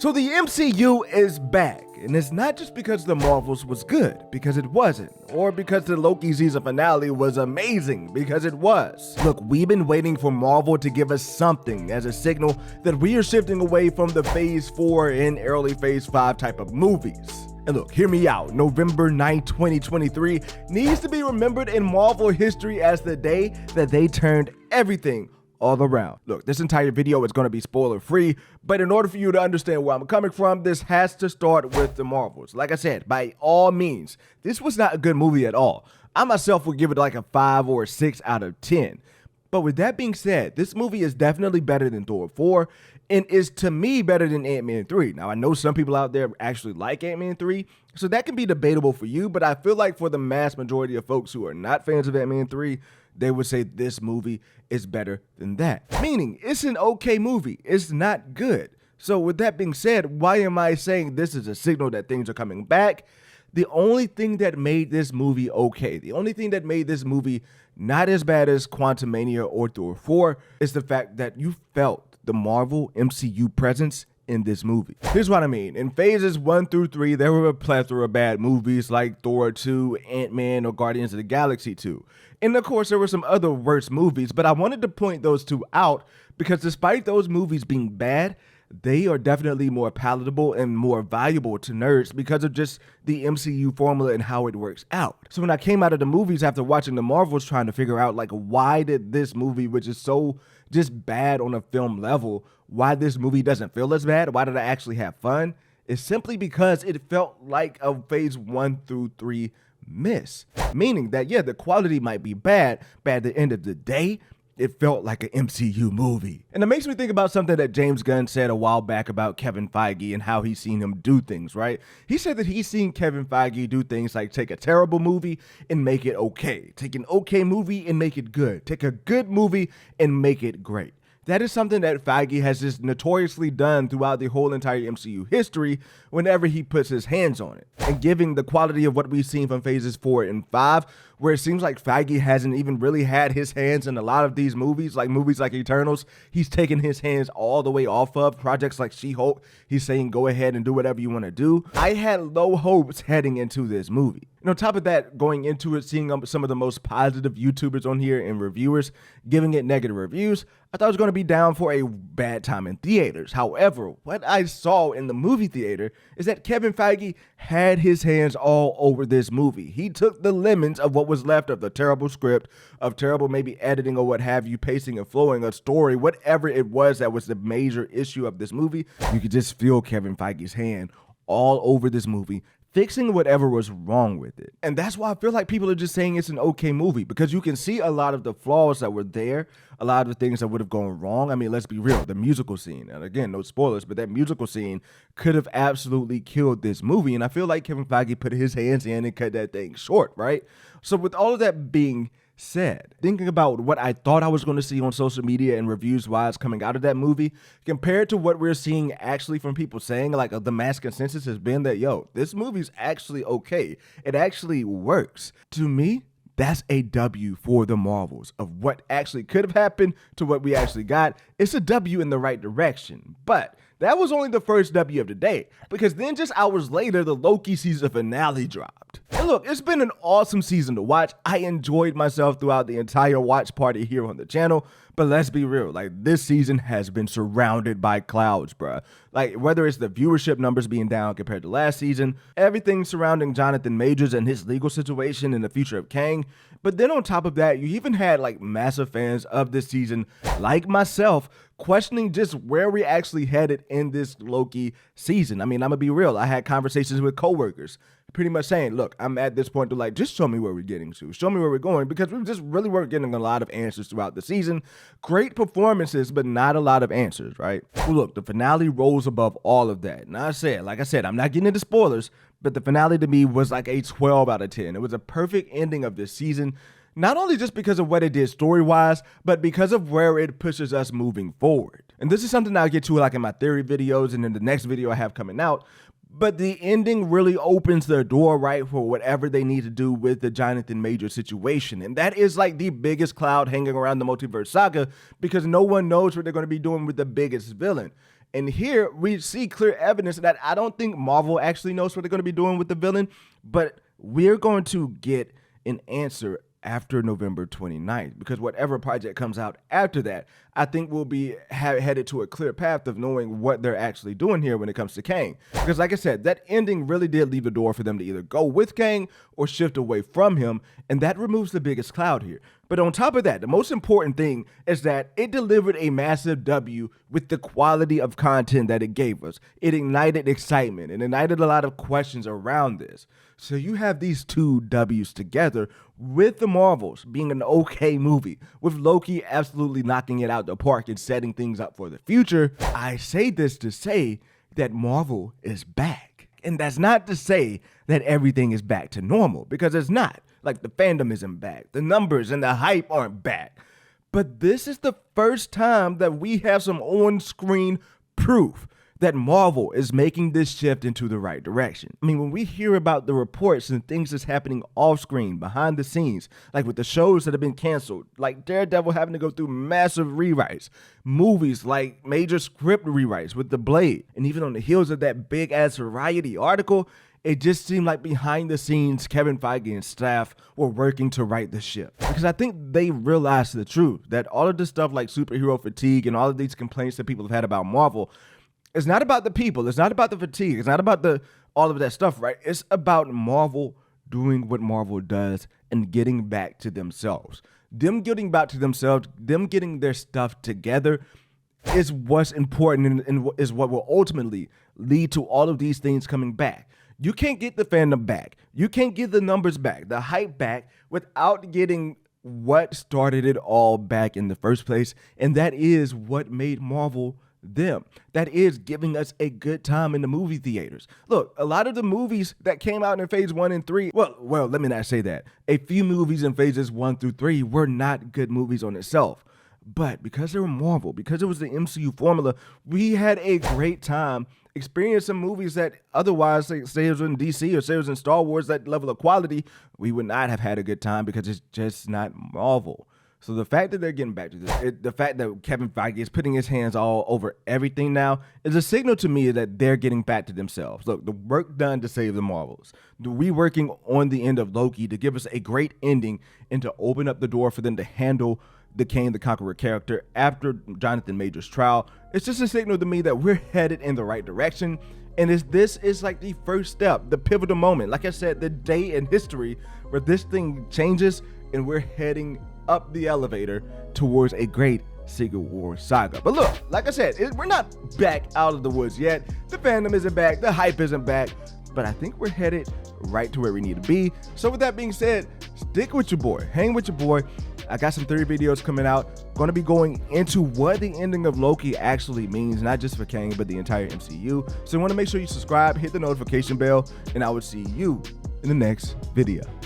So the MCU is back, and it's not just because the Marvels was good, because it wasn't, or because the Loki Season Finale was amazing, because it was. Look, we've been waiting for Marvel to give us something as a signal that we are shifting away from the Phase 4 and early Phase 5 type of movies. And look, hear me out, November 9, 2023 needs to be remembered in Marvel history as the day that they turned everything all around. Look, this entire video is going to be spoiler free, but in order for you to understand where I'm coming from, this has to start with the Marvels. Like I said, by all means, this was not a good movie at all. I myself would give it like a 5 or a 6 out of 10. But with that being said, this movie is definitely better than Thor 4 and is to me better than Ant-Man 3. Now, I know some people out there actually like Ant-Man 3, so that can be debatable for you, but I feel like for the mass majority of folks who are not fans of Ant-Man 3, they would say this movie is better than that. Meaning, it's an okay movie. It's not good. So with that being said, why am I saying this is a signal that things are coming back? The only thing that made this movie okay, the only thing that made this movie not as bad as Quantumania or Thor 4 is the fact that you felt the Marvel MCU presence in this movie. Here's what I mean. In phases 1 through 3, there were a plethora of bad movies like Thor 2, Ant-Man, or Guardians of the Galaxy 2. And of course, there were some other worse movies, but I wanted to point those two out because despite those movies being bad, they are definitely more palatable and more valuable to nerds because of just the MCU formula and how it works out. So when I came out of the movies after watching the Marvels trying to figure out like why did this movie, which is so just bad on a film level, why this movie doesn't feel as bad, why did I actually have fun? It's simply because it felt like a phase 1 through 3 miss. Meaning that, yeah, the quality might be bad, but at the end of the day, it felt like an MCU movie. And it makes me think about something that James Gunn said a while back about Kevin Feige and how he's seen him do things, right? He said that he's seen Kevin Feige do things like take a terrible movie and make it okay. Take an okay movie and make it good. Take a good movie and make it great. That is something that Feige has just notoriously done throughout the whole entire MCU history whenever he puts his hands on it. And given the quality of what we've seen from phases 4 and 5, where it seems like Feige hasn't even really had his hands in a lot of these movies like Eternals, he's taken his hands all the way off of projects like She-Hulk. He's saying, go ahead and do whatever you want to do. I had low hopes heading into this movie. And on top of that, going into it, seeing some of the most positive YouTubers on here and reviewers giving it negative reviews, I thought I was going to be down for a bad time in theaters. However, what I saw in the movie theater is that Kevin Feige had his hands all over this movie. He took the lemons of what was left of the terrible script, of terrible maybe editing or what have you, pacing and flowing, a story, whatever it was that was the major issue of this movie. You could just feel Kevin Feige's hand all over this movie, fixing whatever was wrong with it. And that's why I feel like people are just saying it's an okay movie, because you can see a lot of the flaws that were there, a lot of the things that would have gone wrong. I mean, let's be real, the musical scene, and again, no spoilers, but that musical scene could have absolutely killed this movie. And I feel like Kevin Feige put his hands in and cut that thing short, right? So with all of that being said, thinking about what I thought I was going to see on social media and reviews wise coming out of that movie compared to what we're seeing actually from people saying, like the mass consensus has been that, yo, this movie's actually okay. It actually works. To me, that's a W for the Marvels. Of what actually could have happened to what we actually got, it's a W in the right direction. But that was only the first W of the day, because then just hours later, the Loki Season Finale dropped. And look, it's been an awesome season to watch. I enjoyed myself throughout the entire watch party here on the channel, but let's be real, like this season has been surrounded by clouds, bruh. Like whether it's the viewership numbers being down compared to last season, everything surrounding Jonathan Majors and his legal situation and the future of Kang. But then on top of that, you even had like massive fans of this season, like myself, questioning just where we actually headed in this Loki season. I mean, I'm gonna be real. I had conversations with coworkers pretty much saying, look, I'm at this point to like, just show me where we're getting to. Show me where we're going, because we just really weren't getting a lot of answers throughout the season. Great performances, but not a lot of answers, right? Well, look, the finale rose above all of that. And like I said, I'm not getting into spoilers, but the finale to me was like a 12 out of 10. It was a perfect ending of this season. Not only just because of what it did story-wise, but because of where it pushes us moving forward. And this is something I'll get to like in my theory videos and in the next video I have coming out. But the ending really opens the door, right, for whatever they need to do with the Jonathan Majors situation. And that is like the biggest cloud hanging around the multiverse saga, because no one knows what they're going to be doing with the biggest villain. And here we see clear evidence that I don't think Marvel actually knows what they're going to be doing with the villain, but we're going to get an answer after November 29th, because whatever project comes out after that, I think we'll be headed to a clear path of knowing what they're actually doing here when it comes to Kang. Because like I said, that ending really did leave the door for them to either go with Kang or shift away from him, and that removes the biggest cloud here. But on top of that, the most important thing is that it delivered a massive W with the quality of content that it gave us. It ignited excitement and ignited a lot of questions around this. So you have these two W's together, with the Marvels being an okay movie, with Loki absolutely knocking it out the park and setting things up for the future. I say this to say that Marvel is back. And that's not to say that everything is back to normal, because it's not. Like, the fandom isn't back, the numbers and the hype aren't back. But this is the first time that we have some on-screen proof that Marvel is making this shift into the right direction. I mean, when we hear about the reports and things that's happening off-screen, behind the scenes, like with the shows that have been canceled, like Daredevil having to go through massive rewrites, movies like major script rewrites with The Blade, and even on the heels of that big-ass Variety article, it just seemed like behind the scenes, Kevin Feige and staff were working to right the ship. Because I think they realized the truth, that all of this stuff like superhero fatigue and all of these complaints that people have had about Marvel, it's not about the people, it's not about the fatigue, it's not about all of that stuff, right? It's about Marvel doing what Marvel does and getting back to themselves. Them getting back to themselves, them getting their stuff together is what's important and is what will ultimately lead to all of these things coming back. You can't get the fandom back. You can't get the numbers back, the hype back, without getting what started it all back in the first place. And that is what made Marvel them. That is giving us a good time in the movie theaters. Look, a lot of the movies that came out in phase 1 and 3, well, let me not say that. A few movies in phases 1 through 3 were not good movies on itself. But because they were Marvel, because it was the MCU formula, we had a great time experiencing movies that otherwise, say it was in DC or say it was in Star Wars, that level of quality, we would not have had a good time because it's just not Marvel. So the fact that they're getting back to this, the fact that Kevin Feige is putting his hands all over everything now, is a signal to me that they're getting back to themselves. Look, the work done to save the Marvels, the reworking on the end of Loki to give us a great ending and to open up the door for them to handle the Kang the Conqueror character after Jonathan Majors' trial. It's just a signal to me that we're headed in the right direction. And this is like the first step, the pivotal moment. Like I said, the day in history where this thing changes and we're heading up the elevator towards a great Secret War saga. But look, like I said, we're not back out of the woods yet. The fandom isn't back, the hype isn't back, but I think we're headed right to where we need to be. So with that being said, stick with your boy, hang with your boy. I got some theory videos coming out, going to be going into what the ending of Loki actually means, not just for Kang, but the entire MCU. So you want to make sure you subscribe, hit the notification bell, and I will see you in the next video.